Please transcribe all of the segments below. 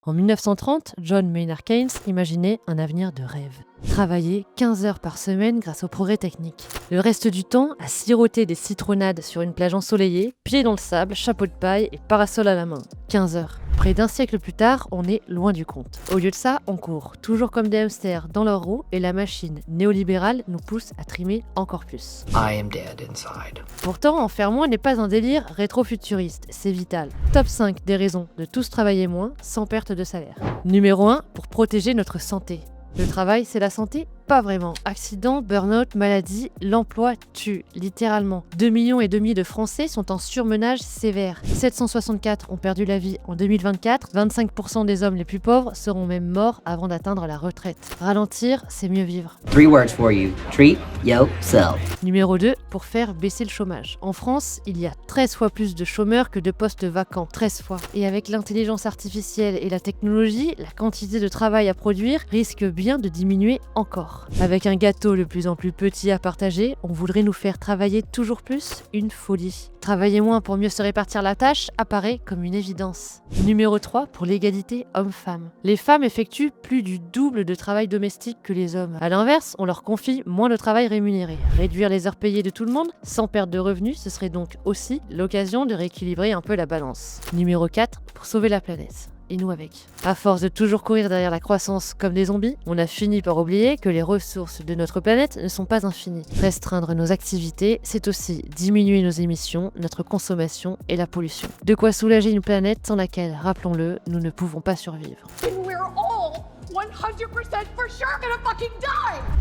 En 1930, John Maynard Keynes imaginait un avenir de rêve. Travailler 15 heures par semaine grâce au progrès technique. Le reste du temps, à siroter des citronnades sur une plage ensoleillée, pieds dans le sable, chapeau de paille et parasol à la main. 15 heures. Près d'un siècle plus tard, on est loin du compte. Au lieu de ça, on court, toujours comme des hamsters dans leur roue, et la machine néolibérale nous pousse à trimer encore plus. I am dead inside. Pourtant, en faire moins n'est pas un délire rétro-futuriste, c'est vital. Top 5 des raisons de tous travailler moins sans perte de salaire. Numéro 1, pour protéger notre santé. Le travail, c'est la santé? Pas vraiment. Accidents, burn-out, maladies, l'emploi tue, littéralement. 2,5 millions de Français sont en surmenage sévère. 764 ont perdu la vie en 2024. 25% des hommes les plus pauvres seront même morts avant d'atteindre la retraite. Ralentir, c'est mieux vivre. 3 words for you. Treat yourself. Numéro 2, pour faire baisser le chômage. En France, il y a 13 fois plus de chômeurs que de postes vacants. 13 fois. Et avec l'intelligence artificielle et la technologie, la quantité de travail à produire risque bien de diminuer encore. Avec un gâteau de plus en plus petit à partager, on voudrait nous faire travailler toujours plus? Une folie. Travailler moins pour mieux se répartir la tâche apparaît comme une évidence. Numéro 3, pour l'égalité homme-femme. Les femmes effectuent plus du double de travail domestique que les hommes. A l'inverse, on leur confie moins de travail rémunéré. Réduire les heures payées de tout le monde, sans perte de revenus, ce serait donc aussi l'occasion de rééquilibrer un peu la balance. Numéro 4, pour sauver la planète. Et nous avec. À force de toujours courir derrière la croissance comme des zombies, on a fini par oublier que les ressources de notre planète ne sont pas infinies. Restreindre nos activités, c'est aussi diminuer nos émissions, notre consommation et la pollution. De quoi soulager une planète sans laquelle, rappelons-le, nous ne pouvons pas survivre.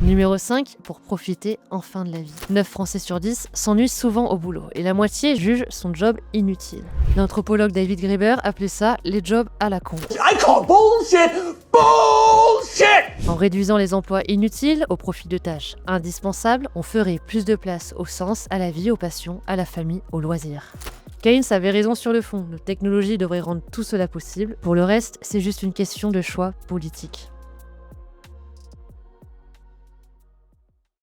Numéro 5, pour profiter enfin de la vie. 9 Français sur 10 s'ennuient souvent au boulot et la moitié juge son job inutile. L'anthropologue David Graeber appelait ça les jobs à la con. I call bullshit bullshit! En réduisant les emplois inutiles au profit de tâches indispensables, on ferait plus de place au sens, à la vie, aux passions, à la famille, aux loisirs. Keynes avait raison sur le fond, nos technologies devraient rendre tout cela possible. Pour le reste, c'est juste une question de choix politique.